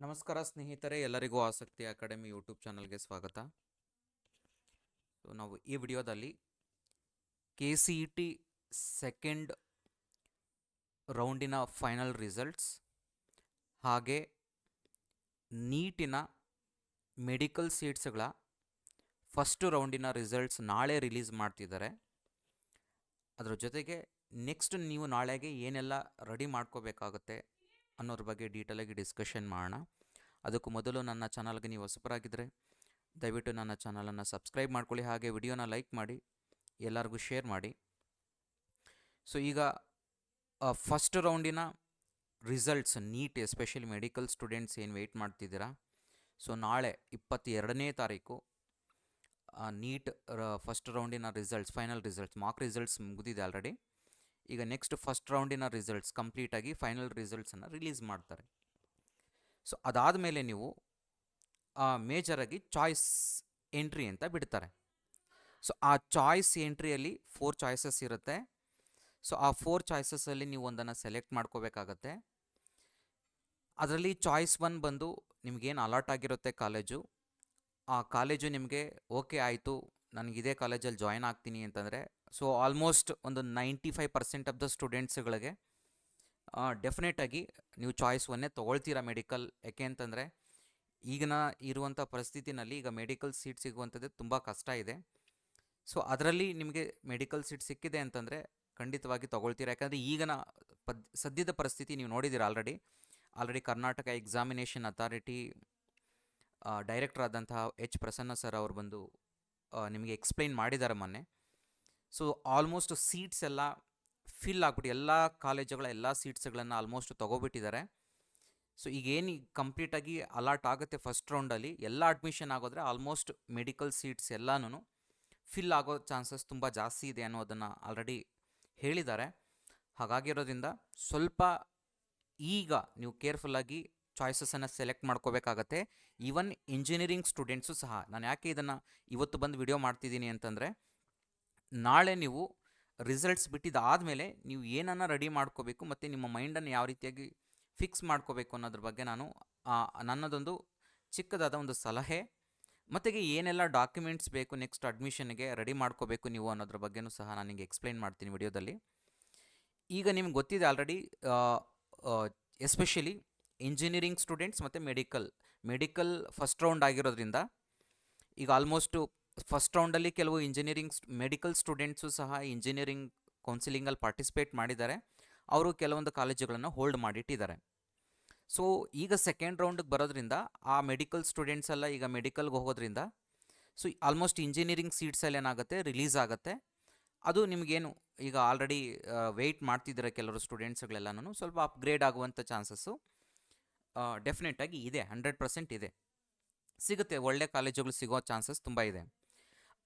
ನಮಸ್ಕಾರ ಸ್ನೇಹಿತರೆ, ಎಲ್ಲರಿಗೂ ಆಸಕ್ತಿ ಅಕಾಡೆಮಿ ಯೂಟ್ಯೂಬ್ ಚಾನಲ್ಗೆ ಸ್ವಾಗತ. ನಾವು ಈ ವಿಡಿಯೋದಲ್ಲಿ KCET ಸೆಕೆಂಡ್ ರೌಂಡಿನ ಫೈನಲ್ ರಿಸಲ್ಟ್ಸ್ ಹಾಗೆ ನೀಟಿನ ಮೆಡಿಕಲ್ ಸೀಟ್ಸ್ಗಳ ಫಸ್ಟ್ ರೌಂಡಿನ ರಿಸಲ್ಟ್ಸ್ ನಾಳೆ ರಿಲೀಸ್ ಮಾಡ್ತಿದ್ದಾರೆ. ಅದರ ಜೊತೆಗೆ ನೆಕ್ಸ್ಟ್ ನೀವು ನಾಳೆಗೆ ಏನೆಲ್ಲ ರೆಡಿ ಮಾಡ್ಕೋಬೇಕಾಗುತ್ತೆ ಅನ್ನೋದ್ರ ಬಗ್ಗೆ ಡೀಟೇಲಾಗಿ ಡಿಸ್ಕಷನ್ ಮಾಡೋಣ. ಅದಕ್ಕೂ ಮೊದಲು ನನ್ನ ಚಾನಲ್ಗೆ ನೀವು ಹೊಸಬರಾಗಿದ್ದರೆ ದಯವಿಟ್ಟು ನನ್ನ ಚಾನಲನ್ನು ಸಬ್ಸ್ಕ್ರೈಬ್ ಮಾಡ್ಕೊಳ್ಳಿ, ಹಾಗೆ ವಿಡಿಯೋನ ಲೈಕ್ ಮಾಡಿ, ಎಲ್ಲರಿಗೂ ಶೇರ್ ಮಾಡಿ. ಸೊ ಈಗ ಫಸ್ಟ್ ರೌಂಡಿನ results NEET especially medical students ಏನು ವೆಯ್ಟ್ ಮಾಡ್ತಿದ್ದೀರಾ, ಸೊ ನಾಳೆ 22ನೇ ತಾರೀಕು ನೀಟ್ ಫಸ್ಟ್ ರೌಂಡಿನ results, final results, mark results ಮುಗಿದಿದೆ ಆಲ್ರೆಡಿ. ಈಗ ನೆಕ್ಸ್ಟ್ ಫಸ್ಟ್ ರೌಂಡಿನ ರಿಸಲ್ಟ್ಸ್ ಕಂಪ್ಲೀಟಾಗಿ ಫೈನಲ್ ರಿಸಲ್ಟ್ಸನ್ನು ರಿಲೀಸ್ ಮಾಡ್ತಾರೆ. ಸೊ ಅದಾದಮೇಲೆ ನೀವು ಮೇಜರಾಗಿ ಚಾಯ್ಸ್ ಎಂಟ್ರಿ ಅಂತ ಬಿಡ್ತಾರೆ. ಸೊ ಆ ಚಾಯ್ಸ್ ಎಂಟ್ರಿಯಲ್ಲಿ 4 ಚಾಯ್ಸಸ್ ಇರುತ್ತೆ. ಸೊ ಆ 4 ಚಾಯ್ಸಸಲ್ಲಿ ನೀವು ಒಂದನ್ನು ಸೆಲೆಕ್ಟ್ ಮಾಡ್ಕೋಬೇಕಾಗತ್ತೆ. ಅದರಲ್ಲಿ ಚಾಯ್ಸ್ 1 ಬಂದು ನಿಮಗೇನು ಅಲಾಟ್ ಆಗಿರುತ್ತೆ ಕಾಲೇಜು, ಆ ಕಾಲೇಜು ನಿಮಗೆ ಓಕೆ ಆಯಿತು, ನನಗಿದೇ ಕಾಲೇಜಲ್ಲಿ ಜಾಯ್ನ್ ಆಗ್ತೀನಿ ಅಂತಂದರೆ, ಸೊ ಆಲ್ಮೋಸ್ಟ್ ಒಂದು 95% ಆಫ್ ದ ಸ್ಟೂಡೆಂಟ್ಸ್ಗಳಿಗೆ ಡೆಫಿನೆಟಾಗಿ ನೀವು ಚಾಯ್ಸ್ 1 ತೊಗೊಳ್ತೀರಾ ಮೆಡಿಕಲ್. ಯಾಕೆ ಅಂತಂದರೆ ಈಗಿನ ಇರುವಂಥ ಪರಿಸ್ಥಿತಿನಲ್ಲಿ ಈಗ ಮೆಡಿಕಲ್ ಸೀಟ್ ಸಿಗುವಂಥದ್ದು ತುಂಬ ಕಷ್ಟ ಇದೆ. ಸೊ ಅದರಲ್ಲಿ ನಿಮಗೆ ಮೆಡಿಕಲ್ ಸೀಟ್ ಸಿಕ್ಕಿದೆ ಅಂತಂದರೆ ಖಂಡಿತವಾಗಿ ತೊಗೊಳ್ತೀರಾ. ಯಾಕಂದರೆ ಈಗಿನ ಸದ್ಯದ ಪರಿಸ್ಥಿತಿ ನೀವು ನೋಡಿದ್ದೀರಾ. Already Karnataka examination authority director ಆದಂತಹ H. ಪ್ರಸನ್ನ ಸರ್ ಅವರು ಬಂದು ನಿಮಗೆ ಎಕ್ಸ್ಪ್ಲೈನ್ ಮಾಡಿದ್ದಾರೆ ಮೊನ್ನೆ. ಸೊ ಆಲ್ಮೋಸ್ಟ್ ಸೀಟ್ಸ್ ಎಲ್ಲ ಫಿಲ್ ಆಗ್ಬಿಟ್ಟು ಎಲ್ಲ ಕಾಲೇಜುಗಳ ಎಲ್ಲ ಸೀಟ್ಸ್ಗಳನ್ನು ಆಲ್ಮೋಸ್ಟ್ ತೊಗೊಬಿಟ್ಟಿದ್ದಾರೆ. ಸೊ ಈಗೇನು ಕಂಪ್ಲೀಟಾಗಿ ಅಲಾಟ್ ಆಗುತ್ತೆ ಫಸ್ಟ್ ರೌಂಡಲ್ಲಿ, ಎಲ್ಲ ಅಡ್ಮಿಷನ್ ಆಗೋದ್ರೆ ಆಲ್ಮೋಸ್ಟ್ ಮೆಡಿಕಲ್ ಸೀಟ್ಸ್ ಎಲ್ಲನೂ ಫಿಲ್ ಆಗೋ ಚಾನ್ಸಸ್ ತುಂಬ ಜಾಸ್ತಿ ಇದೆ ಅನ್ನೋದನ್ನು ಆಲ್ರೆಡಿ ಹೇಳಿದ್ದಾರೆ. ಹಾಗಾಗಿರೋದ್ರಿಂದ ಸ್ವಲ್ಪ ಈಗ ನೀವು ಕೇರ್ಫುಲ್ಲಾಗಿ ಚಾಯ್ಸಸನ್ನು ಸೆಲೆಕ್ಟ್ ಮಾಡ್ಕೋಬೇಕಾಗತ್ತೆ. ಈವನ್ ಇಂಜಿನಿಯರಿಂಗ್ ಸ್ಟೂಡೆಂಟ್ಸು ಸಹ. ನಾನು ಯಾಕೆ ಇದನ್ನು ಇವತ್ತು ಬಂದು ವಿಡಿಯೋ ಮಾಡ್ತಿದ್ದೀನಿ ಅಂತಂದರೆ, ನಾಳೆ ನೀವು ರಿಸಲ್ಟ್ಸ್ ಬಿಟ್ಟಿದ್ದಾದಮೇಲೆ ನೀವು ಏನನ್ನು ರೆಡಿ ಮಾಡ್ಕೋಬೇಕು ಮತ್ತು ನಿಮ್ಮ ಮೈಂಡನ್ನು ಯಾವ ರೀತಿಯಾಗಿ ಫಿಕ್ಸ್ ಮಾಡ್ಕೋಬೇಕು ಅನ್ನೋದ್ರ ಬಗ್ಗೆ ನನ್ನದೊಂದು ಚಿಕ್ಕದಾದ ಒಂದು ಸಲಹೆ, ಮತ್ತು ಏನೆಲ್ಲ ಡಾಕ್ಯುಮೆಂಟ್ಸ್ ಬೇಕು ನೆಕ್ಸ್ಟ್ ಅಡ್ಮಿಷನ್ಗೆ ರೆಡಿ ಮಾಡ್ಕೋಬೇಕು ನೀವು ಅನ್ನೋದ್ರ ಬಗ್ಗೆನೂ ಸಹ ನಾನು ನಿಮಗೆ ಎಕ್ಸ್ಪ್ಲೈನ್ ಮಾಡ್ತೀನಿ ವಿಡಿಯೋದಲ್ಲಿ. ಈಗ ನಿಮ್ಗೆ ಗೊತ್ತಿದೆ ಆಲ್ರೆಡಿ, ಎಸ್ಪೆಷಲಿ ಇಂಜಿನಿಯರಿಂಗ್ ಸ್ಟೂಡೆಂಟ್ಸ್ ಮತ್ತು ಮೆಡಿಕಲ್ ಫಸ್ಟ್ ರೌಂಡ್ ಆಗಿರೋದ್ರಿಂದ ಈಗ ಆಲ್ಮೋಸ್ಟು ಫಸ್ಟ್ ರೌಂಡಲ್ಲಿ ಕೆಲವು ಮೆಡಿಕಲ್ ಸ್ಟೂಡೆಂಟ್ಸು ಸಹ ಇಂಜಿನಿಯರಿಂಗ್ ಕೌನ್ಸಿಲಿಂಗಲ್ಲಿ ಪಾರ್ಟಿಸಿಪೇಟ್ ಮಾಡಿದ್ದಾರೆ. ಅವರು ಕೆಲವೊಂದು ಕಾಲೇಜುಗಳನ್ನು ಹೋಲ್ಡ್ ಮಾಡಿಟ್ಟಿದ್ದಾರೆ. ಸೊ ಈಗ ಸೆಕೆಂಡ್ ರೌಂಡಿಗೆ ಬರೋದ್ರಿಂದ ಆ ಮೆಡಿಕಲ್ ಸ್ಟೂಡೆಂಟ್ಸ್ ಎಲ್ಲ ಈಗ ಮೆಡಿಕಲ್ಗೆ ಹೋಗೋದ್ರಿಂದ ಸೊ ಆಲ್ಮೋಸ್ಟ್ ಇಂಜಿನಿಯರಿಂಗ್ ಸೀಟ್ಸಲ್ಲಿ ಏನಾಗುತ್ತೆ ರಿಲೀಸ್ ಆಗುತ್ತೆ. ಅದು ನಿಮಗೇನು ಈಗ ಆಲ್ರೆಡಿ ವೆಯ್ಟ್ ಮಾಡ್ತಿದ್ದಾರೆ ಕೆಲವರು ಸ್ಟೂಡೆಂಟ್ಸ್ಗಳೆಲ್ಲನೂ ಸ್ವಲ್ಪ ಅಪ್ಗ್ರೇಡ್ ಆಗುವಂಥ ಚಾನ್ಸಸ್ಸು ಡೆಫಿನೆಟಾಗಿ ಇದೆ, 100% ಇದೆ, ಸಿಗುತ್ತೆ. ಒಳ್ಳೆ ಕಾಲೇಜುಗಳು ಸಿಗೋ ಚಾನ್ಸಸ್ ತುಂಬ ಇದೆ.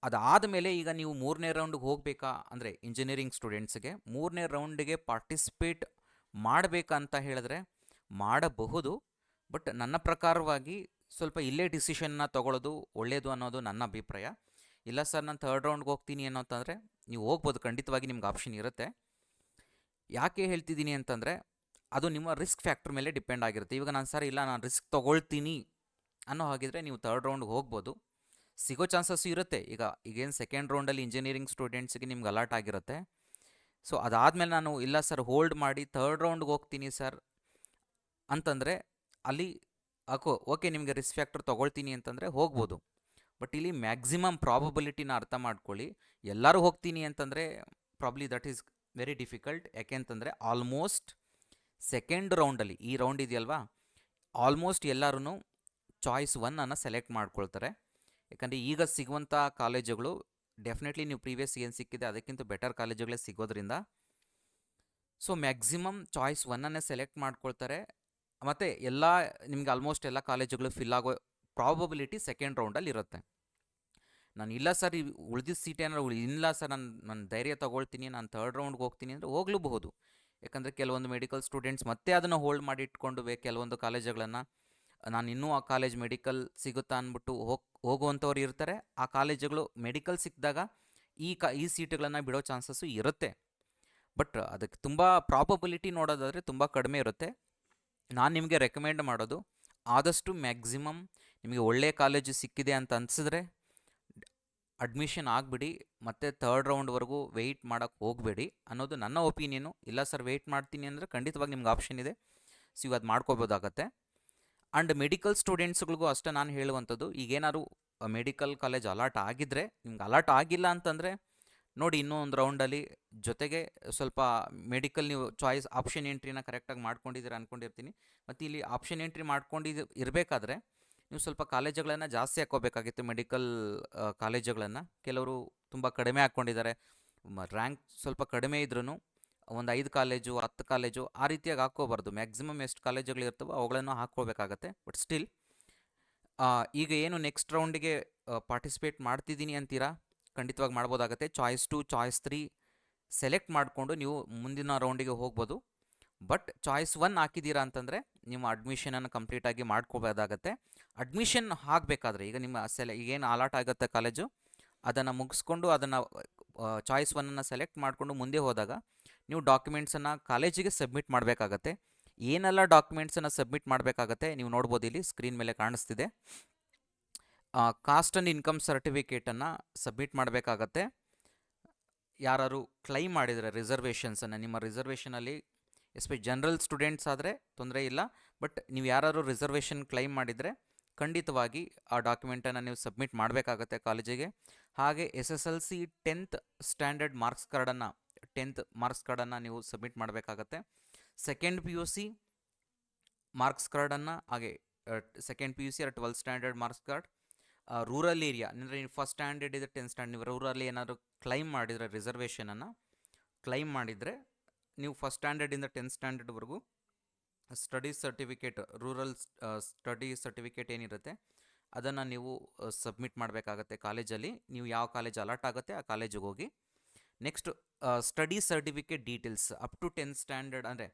ಅದಾದಮೇಲೆ ಈಗ ನೀವು 3ನೇ ರೌಂಡ್ಗೆ ಹೋಗಬೇಕಾ ಅಂದರೆ ಇಂಜಿನಿಯರಿಂಗ್ ಸ್ಟೂಡೆಂಟ್ಸ್ಗೆ 3ನೇ ರೌಂಡಿಗೆ ಪಾರ್ಟಿಸಿಪೇಟ್ ಮಾಡಬೇಕಂತ ಹೇಳಿದ್ರೆ ಮಾಡಬಹುದು. ಬಟ್ ನನ್ನ ಪ್ರಕಾರವಾಗಿ ಸ್ವಲ್ಪ ಇಲ್ಲೇ ಡಿಸಿಷನ್ನ ತೊಗೊಳ್ಳೋದು ಒಳ್ಳೆಯದು ಅನ್ನೋದು ನನ್ನ ಅಭಿಪ್ರಾಯ. ಇಲ್ಲ ಸರ್ ನಾನು 3rd ರೌಂಡ್ಗೆ ಹೋಗ್ತೀನಿ ಅನ್ನೋಂತಂದರೆ ನೀವು ಹೋಗ್ಬೋದು, ಖಂಡಿತವಾಗಿ ನಿಮ್ಗೆ ಆಪ್ಷನ್ ಇರುತ್ತೆ. ಯಾಕೆ ಹೇಳ್ತಿದ್ದೀನಿ ಅಂತಂದರೆ ಅದು ನಿಮ್ಮ ರಿಸ್ಕ್ ಫ್ಯಾಕ್ಟ್ರ್ ಮೇಲೆ ಡಿಪೆಂಡ್ ಆಗಿರುತ್ತೆ. ಇವಾಗ ನಾನು ರಿಸ್ಕ್ ತೊಗೊಳ್ತೀನಿ ಅನ್ನೋ ಹಾಗಿದ್ರೆ ನೀವು 3rd ರೌಂಡ್ಗೆ ಹೋಗ್ಬೋದು, ಸಿಗೋ ಚಾನ್ಸಸ್ಸು ಇರುತ್ತೆ. ಈಗೇನು ಸೆಕೆಂಡ್ ರೌಂಡಲ್ಲಿ ಇಂಜಿನಿಯರಿಂಗ್ ಸ್ಟೂಡೆಂಟ್ಸ್ಗೆ ನಿಮ್ಗೆ ಅಲಾಟ್ ಆಗಿರುತ್ತೆ. ಸೊ ಅದಾದಮೇಲೆ ನಾನು ಇಲ್ಲ ಸರ್ ಹೋಲ್ಡ್ ಮಾಡಿ 3rd ರೌಂಡ್ಗೆ ಹೋಗ್ತೀನಿ ಸರ್ ಅಂತಂದರೆ ಅಲ್ಲಿ ಓಕೆ ನಿಮಗೆ ರಿಸ್ಕ್ ಫ್ಯಾಕ್ಟರ್ ತೊಗೊಳ್ತೀನಿ ಅಂತಂದರೆ ಹೋಗ್ಬೋದು. ಬಟ್ ಇಲ್ಲಿ ಮ್ಯಾಕ್ಸಿಮಮ್ ಪ್ರಾಬಬಿಲಿಟಿನ ಅರ್ಥ ಮಾಡ್ಕೊಳ್ಳಿ. ಎಲ್ಲರೂ ಹೋಗ್ತೀನಿ ಅಂತಂದರೆ probably that is very difficult. ಯಾಕೆ ಅಂತಂದರೆ ಆಲ್ಮೋಸ್ಟ್ ಸೆಕೆಂಡ್ ರೌಂಡಲ್ಲಿ, ಈ ರೌಂಡ್ ಇದೆಯಲ್ವಾ, ಆಲ್ಮೋಸ್ಟ್ ಎಲ್ಲರೂ ಚಾಯ್ಸ್ 1 ಸೆಲೆಕ್ಟ್ ಮಾಡ್ಕೊಳ್ತಾರೆ. ಯಾಕಂದರೆ ಈಗ ಸಿಗುವಂಥ ಕಾಲೇಜುಗಳು ಡೆಫಿನೆಟ್ಲಿ ನೀವು ಪ್ರೀವಿಯಸ್ ಏನು ಸಿಕ್ಕಿದೆ ಅದಕ್ಕಿಂತ ಬೆಟರ್ ಕಾಲೇಜುಗಳೇ ಸಿಗೋದ್ರಿಂದ ಸೊ ಮ್ಯಾಕ್ಸಿಮಮ್ ಚಾಯ್ಸ್ 1 ಸೆಲೆಕ್ಟ್ ಮಾಡ್ಕೊಳ್ತಾರೆ. ಮತ್ತು ನಿಮಗೆ ಆಲ್ಮೋಸ್ಟ್ ಎಲ್ಲ ಕಾಲೇಜುಗಳು ಫಿಲ್ ಆಗೋ ಪ್ರಾಬಬಿಲಿಟಿ ಸೆಕೆಂಡ್ ರೌಂಡಲ್ಲಿ ಇರುತ್ತೆ. ನಾನು ಇಲ್ಲ ಸರ್ ಉಳಿದಿದ್ದ ಸೀಟ್ ಏನಾದ್ರು ಇಲ್ಲ ಸರ್ ನಾನು ಧೈರ್ಯ ತೊಗೊಳ್ತೀನಿ, ನಾನು 3rd ರೌಂಡ್ಗೆ ಹೋಗ್ತೀನಿ ಅಂದರೆ ಹೋಗಲೂಬಹುದು. ಯಾಕಂದರೆ ಕೆಲವೊಂದು ಮೆಡಿಕಲ್ ಸ್ಟೂಡೆಂಟ್ಸ್ ಮತ್ತೆ ಅದನ್ನು ಹೋಲ್ಡ್ ಮಾಡಿ ಇಟ್ಕೊಂಡು ಕೆಲವೊಂದು ಕಾಲೇಜುಗಳನ್ನು ನಾನು ಇನ್ನೂ ಆ ಕಾಲೇಜ್ ಮೆಡಿಕಲ್ ಸಿಗುತ್ತಾ ಅಂದ್ಬಿಟ್ಟು ಹೋಗುವಂಥವ್ರು ಇರ್ತಾರೆ. ಆ ಕಾಲೇಜುಗಳು ಮೆಡಿಕಲ್ ಸಿಕ್ಕಿದಾಗ ಈ ಸೀಟುಗಳನ್ನು ಬಿಡೋ ಚಾನ್ಸಸ್ಸು ಇರುತ್ತೆ. ಬಟ್ ಅದಕ್ಕೆ ತುಂಬ ಪ್ರಾಬಬಿಲಿಟಿ ನೋಡೋದಾದರೆ ತುಂಬ ಕಡಿಮೆ ಇರುತ್ತೆ. ನಾನು ನಿಮಗೆ ರೆಕಮೆಂಡ್ ಮಾಡೋದು ಆದಷ್ಟು ಮ್ಯಾಕ್ಸಿಮಮ್ ನಿಮಗೆ ಒಳ್ಳೆಯ ಕಾಲೇಜು ಸಿಕ್ಕಿದೆ ಅಂತ ಅನಿಸಿದ್ರೆ ಅಡ್ಮಿಷನ್ ಆಗಿಬಿಡಿ, ಮತ್ತು ಥರ್ಡ್ ರೌಂಡ್ವರೆಗೂ ವೆಯ್ಟ್ ಮಾಡೋಕ್ಕೆ ಹೋಗಬೇಡಿ ಅನ್ನೋದು ನನ್ನ ಒಪಿನಿಯನು. ಇಲ್ಲ ಸರ್ ವೆಯ್ಟ್ ಮಾಡ್ತೀನಿ ಅಂದರೆ ಖಂಡಿತವಾಗಿ ನಿಮ್ಗೆ ಆಪ್ಷನ್ ಇದೆ, ಸೊ ಇವು ಅದು ಮಾಡ್ಕೋಬೋದಾಗತ್ತೆ. ಆ್ಯಂಡ್ ಮೆಡಿಕಲ್ ಸ್ಟೂಡೆಂಟ್ಸ್ಗಳಿಗೂ ಅಷ್ಟೇ ನಾನು ಹೇಳುವಂಥದ್ದು, ಈಗೇನಾದ್ರು ಮೆಡಿಕಲ್ ಕಾಲೇಜ್ ಅಲಾಟ್ ಆಗಿದ್ದರೆ, ನಿಮ್ಗೆ ಅಲಾಟ್ ಆಗಿಲ್ಲ ಅಂತಂದರೆ ನೋಡಿ ಇನ್ನೂ ಒಂದು ರೌಂಡಲ್ಲಿ ಜೊತೆಗೆ ಸ್ವಲ್ಪ ಮೆಡಿಕಲ್ ನೀವು ಚಾಯ್ಸ್ ಆಪ್ಷನ್ ಎಂಟ್ರಿನ ಕರೆಕ್ಟಾಗಿ ಮಾಡ್ಕೊಂಡಿದ್ದೀರಾ ಅಂದ್ಕೊಂಡಿರ್ತೀನಿ. ಮತ್ತು ಇಲ್ಲಿ ಆಪ್ಷನ್ ಎಂಟ್ರಿ ಇರಬೇಕಾದ್ರೆ ನೀವು ಸ್ವಲ್ಪ ಕಾಲೇಜುಗಳನ್ನು ಜಾಸ್ತಿ ಹಾಕ್ಕೋಬೇಕಾಗಿತ್ತು, ಮೆಡಿಕಲ್ ಕಾಲೇಜುಗಳನ್ನು. ಕೆಲವರು ತುಂಬ ಕಡಿಮೆ ಹಾಕ್ಕೊಂಡಿದ್ದಾರೆ, ರ್ಯಾಂಕ್ ಸ್ವಲ್ಪ ಕಡಿಮೆ ಇದ್ರೂ ಒಂದು 5 ಕಾಲೇಜು 10 ಕಾಲೇಜು ಆ ರೀತಿಯಾಗಿ ಹಾಕ್ಕೋಬಾರ್ದು. ಮ್ಯಾಕ್ಸಿಮಮ್ ಎಷ್ಟು ಕಾಲೇಜುಗಳಿರ್ತವೋ ಅವುಗಳನ್ನು ಹಾಕ್ಕೋಬೇಕಾಗತ್ತೆ. ಬಟ್ ಸ್ಟಿಲ್ ಈಗ ಏನು ನೆಕ್ಸ್ಟ್ ರೌಂಡಿಗೆ ಪಾರ್ಟಿಸಿಪೇಟ್ ಮಾಡ್ತಿದ್ದೀನಿ ಅಂತೀರಾ, ಖಂಡಿತವಾಗಿ ಮಾಡ್ಬೋದಾಗತ್ತೆ. ಚಾಯ್ಸ್ 2 ಚಾಯ್ಸ್ 3 ಸೆಲೆಕ್ಟ್ ಮಾಡಿಕೊಂಡು ನೀವು ಮುಂದಿನ ರೌಂಡಿಗೆ ಹೋಗ್ಬೋದು. ಬಟ್ ಚಾಯ್ಸ್ 1 ಹಾಕಿದ್ದೀರಾ ಅಂತಂದರೆ ನಿಮ್ಮ ಅಡ್ಮಿಷನನ್ನು ಕಂಪ್ಲೀಟಾಗಿ ಮಾಡ್ಕೋಬೋದಾಗತ್ತೆ. ಅಡ್ಮಿಷನ್ ಆಗಬೇಕಾದ್ರೆ ಈಗ ನಿಮ್ಮ ಈಗೇನು ಅಲಾಟ್ ಆಗುತ್ತೆ ಕಾಲೇಜು, ಅದನ್ನು ಮುಗಿಸ್ಕೊಂಡು ಅದನ್ನು ಚಾಯ್ಸ್ 1ಅನ್ನು ಸೆಲೆಕ್ಟ್ ಮಾಡಿಕೊಂಡು ಮುಂದೆ ಹೋದಾಗ ನೀವು ಡಾಕ್ಯುಮೆಂಟ್ಸನ್ನು ಕಾಲೇಜಿಗೆ ಸಬ್ಮಿಟ್ ಮಾಡಬೇಕಾಗತ್ತೆ. ಏನೆಲ್ಲ ಡಾಕ್ಯುಮೆಂಟ್ಸನ್ನು ಸಬ್ಮಿಟ್ ಮಾಡಬೇಕಾಗತ್ತೆ ನೀವು ನೋಡ್ಬೋದು, ಇಲ್ಲಿ ಸ್ಕ್ರೀನ್ ಮೇಲೆ ಕಾಣಿಸ್ತಿದೆ. ಕಾಸ್ಟ್ ಆ್ಯಂಡ್ ಇನ್ಕಮ್ ಸರ್ಟಿಫಿಕೇಟನ್ನು ಸಬ್ಮಿಟ್ ಮಾಡಬೇಕಾಗತ್ತೆ. ಯಾರು ಕ್ಲೈಮ್ ಮಾಡಿದರೆ ರಿಸರ್ವೇಷನ್ಸನ್ನು, ನಿಮ್ಮ ರಿಸರ್ವೇಷನಲ್ಲಿ ಜನರಲ್ ಸ್ಟೂಡೆಂಟ್ಸ್ ಆದರೆ ತೊಂದರೆ ಇಲ್ಲ, ಬಟ್ ನೀವು ಯಾರು ರಿಸರ್ವೇಷನ್ ಕ್ಲೈಮ್ ಮಾಡಿದರೆ ಖಂಡಿತವಾಗಿ ಆ ಡಾಕ್ಯುಮೆಂಟನ್ನು ನೀವು ಸಬ್ಮಿಟ್ ಮಾಡಬೇಕಾಗತ್ತೆ ಕಾಲೇಜಿಗೆ. ಹಾಗೆ SSLC 10th ಸ್ಟ್ಯಾಂಡರ್ಡ್ ಮಾರ್ಕ್ಸ್ ಕಾರ್ಡನ್ನು ನೀವು ಸಬ್ಮಿಟ್ ಮಾಡಬೇಕಾಗತ್ತೆ. ಸೆಕೆಂಡ್ PUC ಮಾರ್ಕ್ಸ್ ಕಾರ್ಡನ್ನು, ಹಾಗೆ second PUC 12th standard marks card. Rural area ಅಂದರೆ ಫಸ್ಟ್ ಸ್ಟ್ಯಾಂಡರ್ಡ್ ಇದೆ 10th ಸ್ಟ್ಯಾಂಡರ್ಡ್, ನೀವು ರೂರಲ್ಲಿ ಏನಾದರೂ ಕ್ಲೈಮ್ ಮಾಡಿದರೆ ರಿಸರ್ವೇಷನನ್ನು ಕ್ಲೈಮ್ ಮಾಡಿದರೆ ನೀವು ಫಸ್ಟ್ ಸ್ಟ್ಯಾಂಡರ್ಡಿಂದ 10th ಸ್ಟ್ಯಾಂಡರ್ಡ್ವರೆಗೂ study certificate, rural study certificate ಏನಿರುತ್ತೆ ಅದನ್ನು ನೀವು ಸಬ್ಮಿಟ್ ಮಾಡಬೇಕಾಗತ್ತೆ ಕಾಲೇಜಲ್ಲಿ. ನೀವು ಯಾವ ಕಾಲೇಜ್ ಅಲಾಟ್ ಆಗುತ್ತೆ ಆ ಕಾಲೇಜಿಗೆ ಹೋಗಿ. Next study certificate details up to 10th standard, ಅಂದರೆ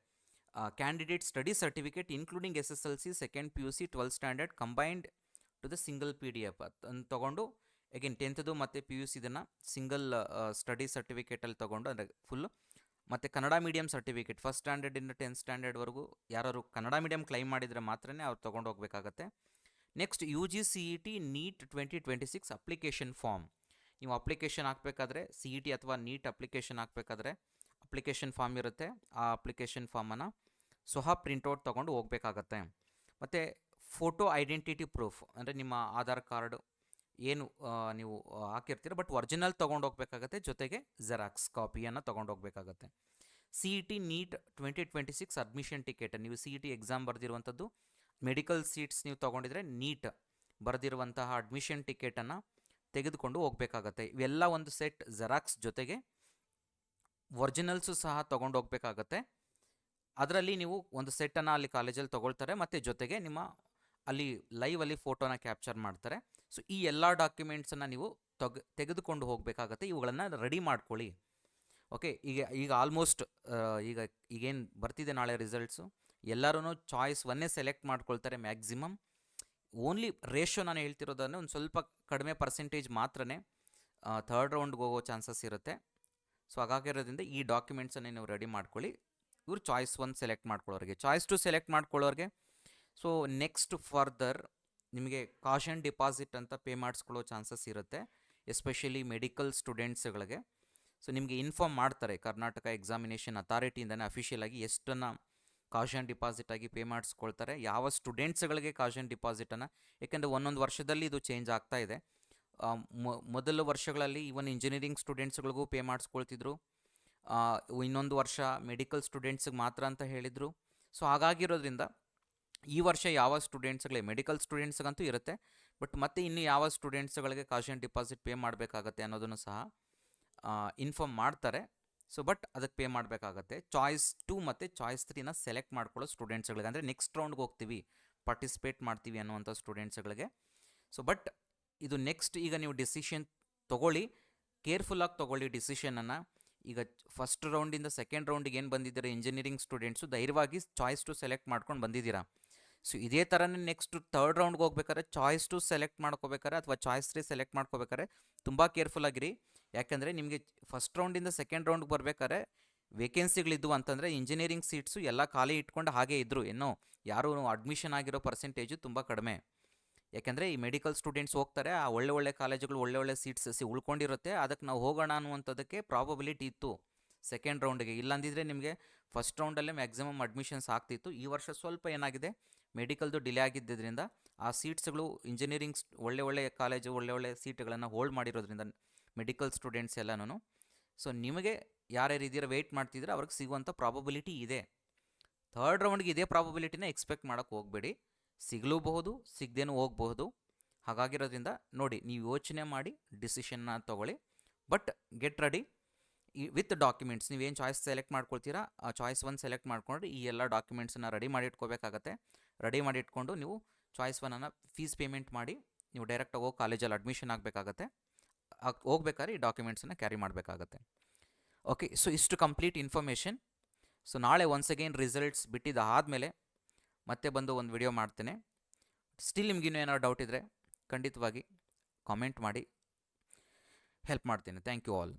candidate study certificate including SSLC, second PUC, 12th standard combined to the single PDF ಅದನ್ನು ತೊಗೊಂಡು ಅಗೇನ್ 10th ಮತ್ತು PUC ಇದನ್ನು ಸಿಂಗಲ್ ಸ್ಟಡಿ ಸರ್ಟಿಫಿಕೇಟಲ್ಲಿ ತೊಗೊಂಡು, ಅಂದರೆ ಫುಲ್ಲು. ಮತ್ತು ಕನ್ನಡ ಮೀಡಿಯಮ್ ಸರ್ಟಿಫಿಕೇಟ್ ಫಸ್ಟ್ ಸ್ಟ್ಯಾಂಡರ್ಡಿಂದ 10th ಸ್ಟ್ಯಾಂಡರ್ಡ್ವರೆಗೂ ಯಾರು ಕನ್ನಡ ಮೀಡಿಯಮ್ ಕ್ಲೈಮ್ ಮಾಡಿದರೆ ಮಾತ್ರ ಅವ್ರು ತೊಗೊಂಡು ಹೋಗಬೇಕಾಗತ್ತೆ. Next UGCET NEET 2026 application form. ನೀವು ಅಪ್ಲಿಕೇಶನ್ ಹಾಕಬೇಕಾದ್ರೆ CET ಅಥವಾ NEET ಅಪ್ಲಿಕೇಶನ್ ಹಾಕಬೇಕಾದ್ರೆ ಅಪ್ಲಿಕೇಶನ್ ಫಾರ್ಮ್ ಇರುತ್ತೆ, ಆ ಅಪ್ಲಿಕೇಶನ್ ಫಾರ್ಮನ್ನು ಪ್ರಿಂಟೌಟ್ ತೊಗೊಂಡು ಹೋಗಬೇಕಾಗತ್ತೆ. ಮತ್ತು ಫೋಟೋ ಐಡೆಂಟಿಟಿ ಪ್ರೂಫ್, ಅಂದರೆ ನಿಮ್ಮ ಆಧಾರ್ ಕಾರ್ಡು ಏನು ನೀವು ಹಾಕಿರ್ತೀರ ಬಟ್ ಒರಿಜಿನಲ್ ತೊಗೊಂಡು ಹೋಗಬೇಕಾಗತ್ತೆ, ಜೊತೆಗೆ ಜೆರಾಕ್ಸ್ ಕಾಪಿಯನ್ನು ತೊಗೊಂಡು ಹೋಗಬೇಕಾಗತ್ತೆ. CET NEET 2026 ಅಡ್ಮಿಷನ್ ಟಿಕೆಟ್, ನೀವು CET ಎಕ್ಸಾಮ್ ಬರೆದಿರುವಂಥದ್ದು, ಮೆಡಿಕಲ್ ಸೀಟ್ಸ್ ನೀವು ತೊಗೊಂಡಿದ್ರೆ NEET ಬರೆದಿರುವಂತಹ ಅಡ್ಮಿಷನ್ ಟಿಕೆಟನ್ನು ತೆಗೆದುಕೊಂಡು ಹೋಗಬೇಕಾಗತ್ತೆ. ಇವೆಲ್ಲ ಒಂದು ಸೆಟ್ ಜೆರಾಕ್ಸ್ ಜೊತೆಗೆ ಒರಿಜಿನಲ್ಸು ಸಹ ತೊಗೊಂಡು ಹೋಗಬೇಕಾಗತ್ತೆ. ಅದರಲ್ಲಿ ನೀವು ಒಂದು ಸೆಟ್ಟನ್ನು ಅಲ್ಲಿ ಕಾಲೇಜಲ್ಲಿ ತೊಗೊಳ್ತಾರೆ, ಮತ್ತು ಜೊತೆಗೆ ನಿಮ್ಮ ಅಲ್ಲಿ ಲೈವಲ್ಲಿ ಫೋಟೋನ ಕ್ಯಾಪ್ಚರ್ ಮಾಡ್ತಾರೆ. ಸೊ ಈ ಎಲ್ಲ ಡಾಕ್ಯುಮೆಂಟ್ಸನ್ನು ನೀವು ತೆಗೆದುಕೊಂಡು ಹೋಗಬೇಕಾಗತ್ತೆ. ಇವುಗಳನ್ನು ರೆಡಿ ಮಾಡ್ಕೊಳ್ಳಿ. ಓಕೆ, ಈಗ ಆಲ್ಮೋಸ್ಟ್ ಈಗೇನು ಬರ್ತಿದೆ ನಾಳೆ ರಿಸಲ್ಟ್ಸು, ಎಲ್ಲರೂ ಚಾಯ್ಸ್ 1 ಸೆಲೆಕ್ಟ್ ಮಾಡ್ಕೊಳ್ತಾರೆ ಮ್ಯಾಕ್ಸಿಮಮ್. ಓನ್ಲಿ ರೇಷೋ ನಾನು ಹೇಳ್ತಿರೋದನ್ನು ಒಂದು ಸ್ವಲ್ಪ ಕಡಿಮೆ ಪರ್ಸೆಂಟೇಜ್ ಮಾತ್ರನೇ ಥರ್ಡ್ ರೌಂಡ್ಗೆ ಹೋಗೋ ಚಾನ್ಸಸ್ ಇರುತ್ತೆ. ಸೊ ಹಾಗಾಗಿರೋದ್ರಿಂದ ಈ ಡಾಕ್ಯುಮೆಂಟ್ಸನ್ನೇ ನೀವು ರೆಡಿ ಮಾಡ್ಕೊಳ್ಳಿ. ಇವರು ಚಾಯ್ಸ್ 1 ಸೆಲೆಕ್ಟ್ ಮಾಡ್ಕೊಳ್ಳೋರಿಗೆ. ಚಾಯ್ಸ್ 2 ಸೆಲೆಕ್ಟ್ ಮಾಡ್ಕೊಳ್ಳೋರಿಗೆ ಸೊ ನೆಕ್ಸ್ಟ್ ಫರ್ದರ್ ನಿಮಗೆ ಕಾಷನ್ ಡಿಪಾಸಿಟ್ ಅಂತ ಪೇ ಮಾಡಿಸ್ಕೊಳ್ಳೋ ಚಾನ್ಸಸ್ ಇರುತ್ತೆ, ಎಸ್ಪೆಷಲಿ ಮೆಡಿಕಲ್ ಸ್ಟೂಡೆಂಟ್ಸ್ಗಳಿಗೆ. ಸೊ ನಿಮಗೆ ಇನ್ಫಾರ್ಮ್ ಮಾಡ್ತಾರೆ ಕರ್ನಾಟಕ ಎಕ್ಸಾಮಿನೇಷನ್ ಅಥಾರಿಟಿಯಿಂದನೇ ಅಫಿಷಿಯಲ್ ಆಗಿ ಎಷ್ಟನ್ನು ಕಾಷನ್ ಡಿಪಾಸಿಟ್ ಆಗಿ ಪೇ ಮಾಡಿಸ್ಕೊಳ್ತಾರೆ, ಯಾವ ಸ್ಟೂಡೆಂಟ್ಸ್ಗಳಿಗೆ ಕಾಷನ್ ಡಿಪಾಸಿಟನ್ನು. ಯಾಕೆಂದರೆ ಒಂದೊಂದು ವರ್ಷದಲ್ಲಿ ಇದು ಚೇಂಜ್ ಆಗ್ತಾ ಇದೆ. ಮೊದಲ ವರ್ಷಗಳಲ್ಲಿ ಈವನ್ ಇಂಜಿನಿಯರಿಂಗ್ ಸ್ಟೂಡೆಂಟ್ಸ್ಗಳಿಗೂ ಪೇ ಮಾಡಿಸ್ಕೊಳ್ತಿದ್ರು, ಇನ್ನೊಂದು ವರ್ಷ ಮೆಡಿಕಲ್ ಸ್ಟೂಡೆಂಟ್ಸ್ಗೆ ಮಾತ್ರ ಅಂತ ಹೇಳಿದರು. ಸೊ ಹಾಗಾಗಿರೋದ್ರಿಂದ ಈ ವರ್ಷ ಯಾವ ಸ್ಟೂಡೆಂಟ್ಸ್ಗಳಿಗೆ, ಮೆಡಿಕಲ್ ಸ್ಟೂಡೆಂಟ್ಸ್ಗಂತೂ ಇರುತ್ತೆ, ಬಟ್ ಮತ್ತೆ ಇನ್ನು ಯಾವ ಸ್ಟೂಡೆಂಟ್ಸ್ಗಳಿಗೆ ಕಾಷನ್ ಡಿಪಾಸಿಟ್ ಪೇ ಮಾಡಬೇಕಾಗತ್ತೆ ಅನ್ನೋದನ್ನು ಸಹ ಇನ್ಫಾರ್ಮ್ ಮಾಡ್ತಾರೆ. ಸೊ ಬಟ್ ಅದಕ್ಕೆ ಪೇ ಮಾಡಬೇಕಾಗತ್ತೆ. ಚಾಯ್ಸ್ 2 ಮತ್ತು ಚಾಯ್ಸ್ 3ನ ಸೆಲೆಕ್ಟ್ ಮಾಡ್ಕೊಳ್ಳೋ ಸ್ಟೂಡೆಂಟ್ಸ್ಗಳಿಗೆ, ಅಂದರೆ ನೆಕ್ಸ್ಟ್ ರೌಂಡ್ಗೆ ಹೋಗ್ತೀವಿ ಪಾರ್ಟಿಸಿಪೇಟ್ ಮಾಡ್ತೀವಿ ಅನ್ನುವಂಥ ಸ್ಟೂಡೆಂಟ್ಸ್ಗಳಿಗೆ. ಸೊ ಬಟ್ ಇದು ನೆಕ್ಸ್ಟ್ ಈಗ ನೀವು ಡಿಸಿಷನ್ ತೊಗೊಳ್ಳಿ, ಕೇರ್ಫುಲ್ಲಾಗಿ ತೊಗೊಳ್ಳಿ ಡಿಸಿಷನನ್ನು. ಈಗ ಫಸ್ಟ್ ರೌಂಡಿಂದ ಸೆಕೆಂಡ್ ರೌಂಡಿಗೆ ಏನು ಬಂದಿದ್ದೀರಾ ಇಂಜಿನಿಯರಿಂಗ್ ಸ್ಟೂಡೆಂಟ್ಸು, ಧೈರ್ಯವಾಗಿ ಚಾಯ್ಸ್ 2 ಸೆಲೆಕ್ಟ್ ಮಾಡ್ಕೊಂಡು ಬಂದಿದ್ದೀರಾ. ಸೊ ಇದೇ ಥರನೇ ನೆಕ್ಸ್ಟ್ ಥರ್ಡ್ ರೌಂಡ್ಗೆ ಹೋಗ್ಬೇಕಾದ್ರೆ ಚಾಯ್ಸ್ 2 ಸೆಲೆಕ್ಟ್ ಮಾಡ್ಕೋಬೇಕಾರೆ ಅಥವಾ ಚಾಯ್ಸ್ 3 ಸೆಲೆಕ್ಟ್ ಮಾಡ್ಕೋಬೇಕಾದ್ರೆ ತುಂಬ ಕೇರ್ಫುಲ್ ಆಗಿರಿ. ಯಾಕೆಂದರೆ ನಿಮಗೆ ಫಸ್ಟ್ ರೌಂಡಿಂದ ಸೆಕೆಂಡ್ ರೌಂಡ್ಗೆ ಬರಬೇಕಾದ್ರೆ ವೇಕೆನ್ಸಿಗಳಿದ್ವು ಅಂತಂದರೆ ಇಂಜಿನಿಯರಿಂಗ್ ಸೀಟ್ಸು ಎಲ್ಲ ಖಾಲಿ ಇಟ್ಕೊಂಡು ಹಾಗೆ ಇದ್ದರು, ಏನೋ ಯಾರೂ ಅಡ್ಮಿಷನ್ ಆಗಿರೋ ಪರ್ಸೆಂಟೇಜು ತುಂಬ ಕಡಿಮೆ. ಯಾಕೆಂದರೆ ಈ ಮೆಡಿಕಲ್ ಸ್ಟೂಡೆಂಟ್ಸ್ ಹೋಗ್ತಾರೆ, ಆ ಒಳ್ಳೆ ಕಾಲೇಜುಗಳು ಒಳ್ಳೆ ಸೀಟ್ಸ್ ಉಳ್ಕೊಂಡಿರುತ್ತೆ, ಅದಕ್ಕೆ ನಾವು ಹೋಗೋಣ ಅನ್ನುವಂಥದ್ದಕ್ಕೆ ಪ್ರಾಬಬಿಲಿಟಿ ಇತ್ತು ಸೆಕೆಂಡ್ ರೌಂಡ್ಗೆ. ಇಲ್ಲಾಂದಿದ್ರೆ ನಿಮಗೆ ಫಸ್ಟ್ ರೌಂಡಲ್ಲೇ ಮ್ಯಾಕ್ಸಿಮಮ್ ಅಡ್ಮಿಷನ್ಸ್ ಆಗ್ತಿತ್ತು. ಈ ವರ್ಷ ಸ್ವಲ್ಪ ಏನಾಗಿದೆ, ಮೆಡಿಕಲ್ದು ಡಿಲೇ ಆಗಿದ್ದರಿಂದ ಆ ಸೀಟ್ಸ್ಗಳು ಇಂಜಿನಿಯರಿಂಗ್ ಒಳ್ಳೆ ಕಾಲೇಜು ಒಳ್ಳೆ ಸೀಟ್ಗಳನ್ನು ಹೋಲ್ಡ್ ಮಾಡಿರೋದ್ರಿಂದ ಮೆಡಿಕಲ್ ಸ್ಟೂಡೆಂಟ್ಸ್ ಎಲ್ಲನೂ. ಸೊ ನಿಮಗೆ ಯಾರ್ಯಾರು ಇದೀರ ವೆಯ್ಟ್ ಮಾಡ್ತಿದ್ರೆ ಅವ್ರಿಗೆ ಸಿಗುವಂಥ ಪ್ರಾಬಬಿಲಿಟಿ ಇದೆ. ಥರ್ಡ್ ರೌಂಡ್ಗೆ ಇದೇ ಪ್ರಾಬಬಿಲಿಟಿನ ಎಕ್ಸ್ಪೆಕ್ಟ್ ಮಾಡೋಕ್ಕೆ ಹೋಗಬೇಡಿ, ಸಿಗಲೂಬಹುದು ಸಿಗದೇನೂ ಹೋಗಬಹುದು. ಹಾಗಾಗಿರೋದ್ರಿಂದ ನೋಡಿ, ನೀವು ಯೋಚನೆ ಮಾಡಿ ಡಿಸಿಷನ್ನ ತೊಗೊಳ್ಳಿ. But get ready with documents. ನೀವೇನು ಚಾಯ್ಸ್ ಸೆಲೆಕ್ಟ್ ಮಾಡ್ಕೊಳ್ತೀರಾ ಆ ಚಾಯ್ಸ್ 1 ಸೆಲೆಕ್ಟ್ ಮಾಡ್ಕೊಂಡು ಈ ಎಲ್ಲ ಡಾಕ್ಯುಮೆಂಟ್ಸನ್ನು ರೆಡಿ ಮಾಡಿ ಇಟ್ಕೋಬೇಕಾಗತ್ತೆ. ರೆಡಿ ಮಾಡಿ ಇಟ್ಕೊಂಡು ನೀವು ಚಾಯ್ಸ್ 1 ಫೀಸ್ ಪೇಮೆಂಟ್ ಮಾಡಿ ನೀವು ಡೈರೆಕ್ಟಾಗಿ ಹೋಗಿ ಕಾಲೇಜಲ್ಲಿ ಅಡ್ಮಿಷನ್ ಆಗಬೇಕಾಗತ್ತೆ. ಹೋಗ್ಬೇಕಾದ್ರೆ ಈ ಡಾಕ್ಯುಮೆಂಟ್ಸನ್ನು ಕ್ಯಾರಿ ಮಾಡಬೇಕಾಗತ್ತೆ. ಓಕೆ, ಸೊ ಇಷ್ಟು ಕಂಪ್ಲೀಟ್ ಇನ್ಫಾರ್ಮೇಷನ್. ಸೊ ನಾಳೆ ಒನ್ಸ್ ಅಗೇನ್ ರಿಸಲ್ಟ್ಸ್ ಬಿಟ್ಟಿದ್ದಾದಮೇಲೆ ಮತ್ತೆ ಬಂದು ಒಂದು ವಿಡಿಯೋ ಮಾಡ್ತೇನೆ. ಸ್ಟಿಲ್ ನಿಮಗಿನ್ನೂ ಏನಾದ್ರು ಡೌಟ್ ಇದ್ದರೆ ಖಂಡಿತವಾಗಿ ಕಾಮೆಂಟ್ ಮಾಡಿ, ಹೆಲ್ಪ್ ಮಾಡ್ತೇನೆ. Thank you all.